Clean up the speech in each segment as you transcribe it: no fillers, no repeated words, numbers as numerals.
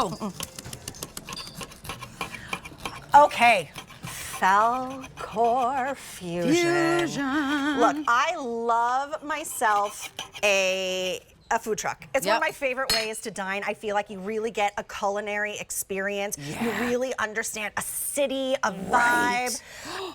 go. Okay. Falkor Fusion. Look, I love myself a food truck. It's one of my favorite ways to dine. I feel like you really get a culinary experience. You really understand a city, a vibe.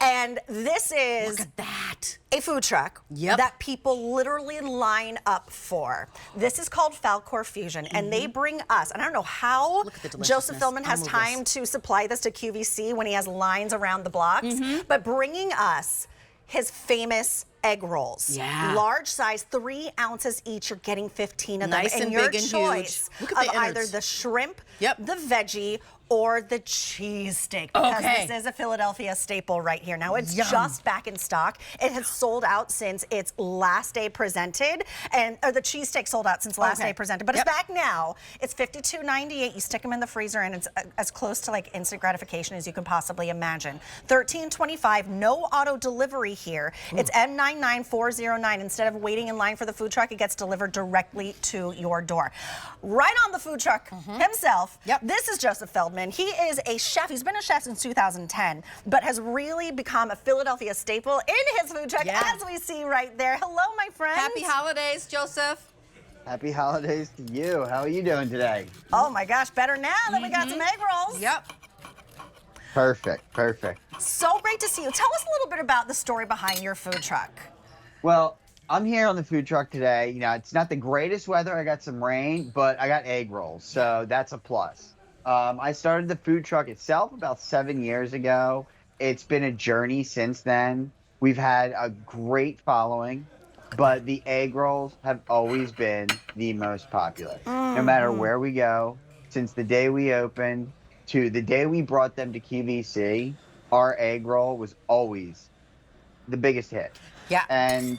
And this is Look at that. a food truck that people literally line up for. This is called Falkor Fusion, and they bring us, and I don't know how Joseph Philman has time to supply this to QVC when he has lines around the blocks, but bringing us his famous egg rolls. Large size, 3 ounces each. You're getting 15 of them. Nice and your big and choice huge. Look at of the either innards. the shrimp, the veggie, or the cheesesteak, because this is a Philadelphia staple right here. Now it's just back in stock. It has sold out since its last day presented, or the cheesesteak sold out since last day presented, but it's back now. It's $52.98. You stick them in the freezer, and it's as close to like instant gratification as you can possibly imagine. $13.25, no auto delivery here. It's M99409. Instead of waiting in line for the food truck, it gets delivered directly to your door. Right on the food truck himself. This is Joseph Feldman. He is a chef. He's been a chef since 2010, but has really become a Philadelphia staple in his food truck, as we see right there. Hello, my friend. Happy holidays, Joseph. Happy holidays to you. How are you doing today? Oh my gosh, better now that we got some egg rolls. Perfect, perfect. So great to see you. Tell us a little bit about the story behind your food truck. Well, I'm here on the food truck today. You know, it's not the greatest weather. I got some rain, but I got egg rolls, so that's a plus. I started the food truck itself about 7 years ago. It's been a journey since then. We've had a great following, but the egg rolls have always been the most popular. No matter where we go, since the day we opened to the day we brought them to QVC, our egg roll was always the biggest hit. And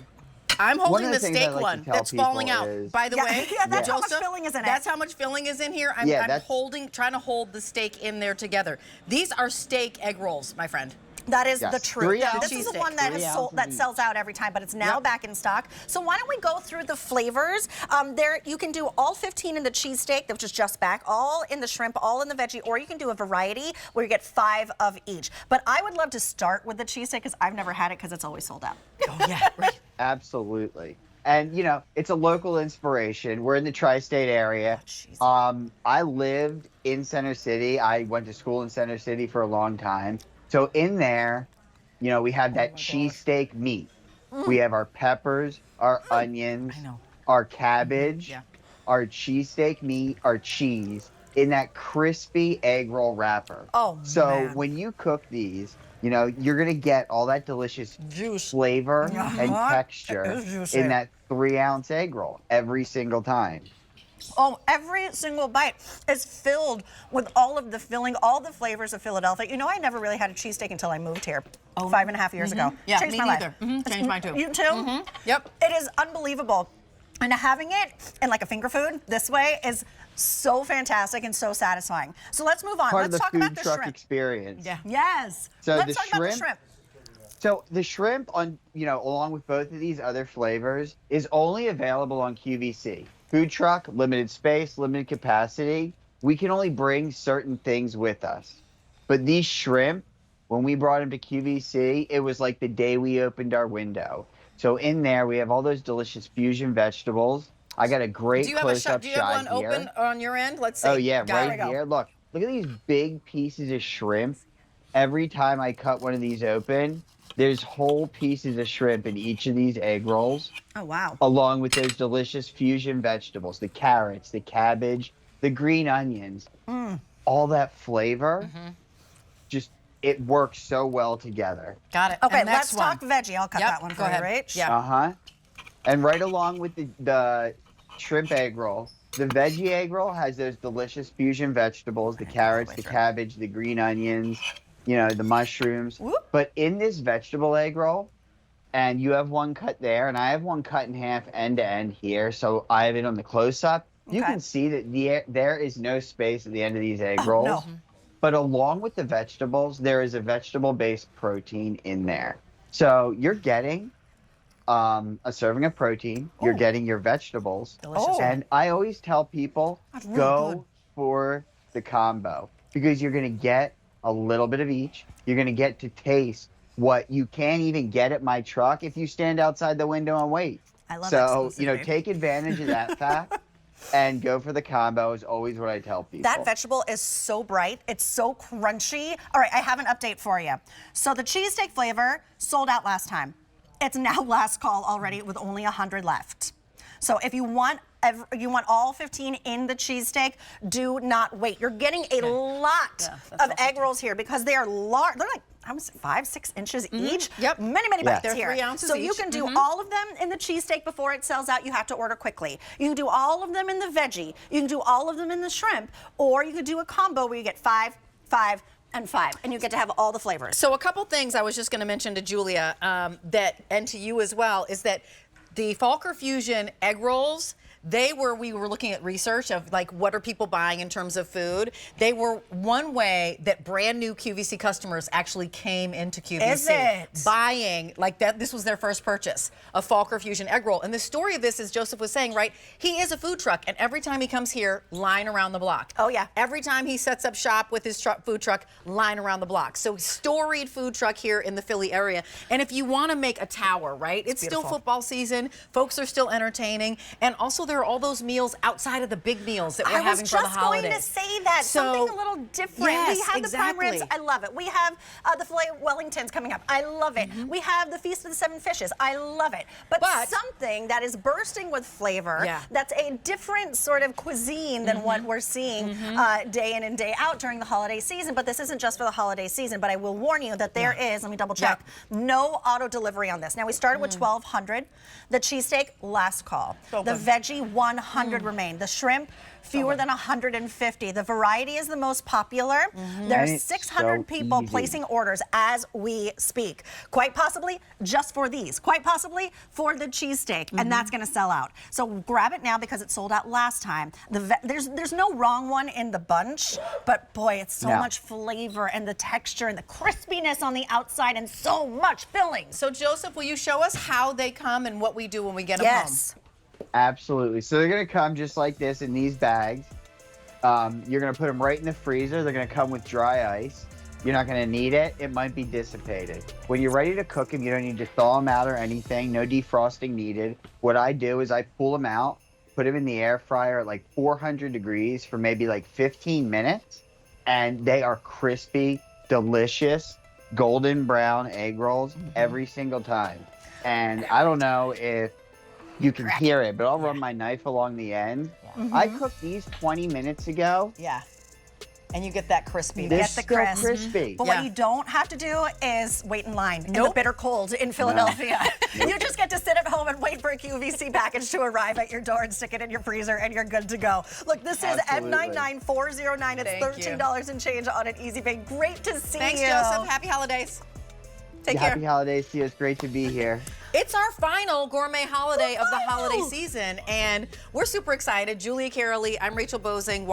I'm holding the things I steak like one to tell that's falling people out. is- By the way, that's how much Joseph, filling is in it. that's how much filling is in here. I'm trying to hold the steak in there together. These are steak egg rolls, my friend. That is the truth. ounce This is the one that that sells out every time, but it's now back in stock. So why don't we go through the flavors? There, you can do all 15 in the cheesesteak, which is just back, all in the shrimp, all in the veggie, or you can do a variety where you get 5 of each. But I would love to start with the cheesesteak because I've never had it because it's always sold out. Absolutely. And, you know, it's a local inspiration. We're in the tri-state area. I lived in Center City. I went to school in Center City for a long time. So in there, you know, we have that cheesesteak meat. We have our peppers, our onions, our cabbage, our cheesesteak meat, our cheese in that crispy egg roll wrapper. So when you cook these, you know, you're going to get all that delicious flavor and texture in that 3-ounce egg roll every single time. Every single bite is filled with all of the filling, all the flavors of Philadelphia. You know, I never really had a cheesesteak until I moved here 5.5 years ago. Changed my life. Changed mine too. You too? It is unbelievable. And having it in like a finger food this way is so fantastic and so satisfying. So let's move on. Let's talk about the shrimp. Experience. So let's talk about the shrimp. So the shrimp, on along with both of these other flavors, is only available on QVC. Food truck, limited space, limited capacity. We can only bring certain things with us. But these shrimp, when we brought them to QVC, it was like the day we opened our window. So in there, we have all those delicious fusion vegetables. I got a great close-up shot here. Do you have one open on your end? Let's see. Oh, yeah, right here. Look at these big pieces of shrimp. Every time I cut one of these open, there's whole pieces of shrimp in each of these egg rolls. Oh, wow. Along with those delicious fusion vegetables, the carrots, the cabbage, the green onions. All that flavor, it works so well together. Got it. Okay, let's talk veggie. I'll cut that one for you, right? And right along with the shrimp egg roll, the veggie egg roll has those delicious fusion vegetables, the carrots, the cabbage, the green onions, the mushrooms. But in this vegetable egg roll, and you have one cut there, and I have one cut in half end to end here, so I have it on the close-up. You can see that there is no space at the end of these egg rolls. But along with the vegetables, there is a vegetable-based protein in there. So you're getting a serving of protein. You're getting your vegetables. Delicious. And I always tell people, go for the combo because you're going to get a little bit of each. You're going to get to taste what you can't even get at my truck if you stand outside the window and wait. I love so, you know, take advantage of that fact and go for the combo is always what I tell people. That vegetable is so bright. It's so crunchy. All right, I have an update for you. So the cheesesteak flavor sold out last time. It's now last call already with only 100 left. So if you want all 15 in the cheesesteak, do not wait. You're getting a lot of egg rolls here because they are large. They're like, how much, 5-6 inches each? Yep. Many bites They're here. 3 ounces so each. you can do all of them in the cheesesteak before it sells out. You have to order quickly. You can do all of them in the veggie. You can do all of them in the shrimp, or you could do a combo where you get 5, 5, and 5, and you get to have all the flavors. So a couple things I was just going to mention to Julia and to you as well is that the Falkor Fusion egg rolls, we were looking at research of like what are people buying in terms of food. They were one way that brand new QVC customers actually came into QVC. Is it? Buying like that. This was their first purchase, a Falkor Fusion egg roll. And the story of this, as Joseph was saying, right? He is a food truck, and every time he comes here, line around the block. Oh yeah. Every time he sets up shop with his food truck, line around the block. So storied food truck here in the Philly area. And if you want to make a tower, right? It's still football season. Folks are still entertaining, and also there are all those meals outside of the big meals that we're having for the holidays. I was just going to say that. Something a little different. Yes, we have the prime ribs. I love it. We have the filet Wellingtons coming up. I love it. We have the Feast of the Seven Fishes. I love it. But something that is bursting with flavor, that's a different sort of cuisine than what we're seeing day in and day out during the holiday season. But this isn't just for the holiday season. But I will warn you that there is, let me double check, no auto delivery on this. Now, we started with 1,200. The cheesesteak, last call. The veggie, 100 remain. The shrimp, fewer than 150. The variety is the most popular. There are 600 people placing orders as we speak. Quite possibly just for these. Quite possibly for the cheesesteak. And that's going to sell out. So grab it now because it sold out last time. There's no wrong one in the bunch, but boy, it's so much flavor and the texture and the crispiness on the outside and so much filling. So Joseph, will you show us how they come and what we do when we get them home? Yes. Absolutely. So they're going to come just like this in these bags. You're going to put them right in the freezer. They're going to come with dry ice. You're not going to need it. It might be dissipated. When you're ready to cook them, you don't need to thaw them out or anything. No defrosting needed. What I do is I pull them out, put them in the air fryer at like 400 degrees for maybe like 15 minutes. And they are crispy, delicious, golden brown egg rolls every single time. And I don't know if you can hear it, but I'll run my knife along the end. I cooked these 20 minutes ago. Yeah. And you get that crispy. They're Get the still crisp. crispy. But what you don't have to do is wait in line in the bitter cold in Philadelphia. You just get to sit at home and wait for a QVC package to arrive at your door and stick it in your freezer and you're good to go. Look, this is M99409. It's $13 and change on an Easy Pay. Great to see you. Thanks, Joseph. Happy holidays. Take care. Happy holidays to you. It's great to be here. It's our final gourmet holiday of the holiday season, and we're super excited. Julia Carolee, I'm Rachel Bozing.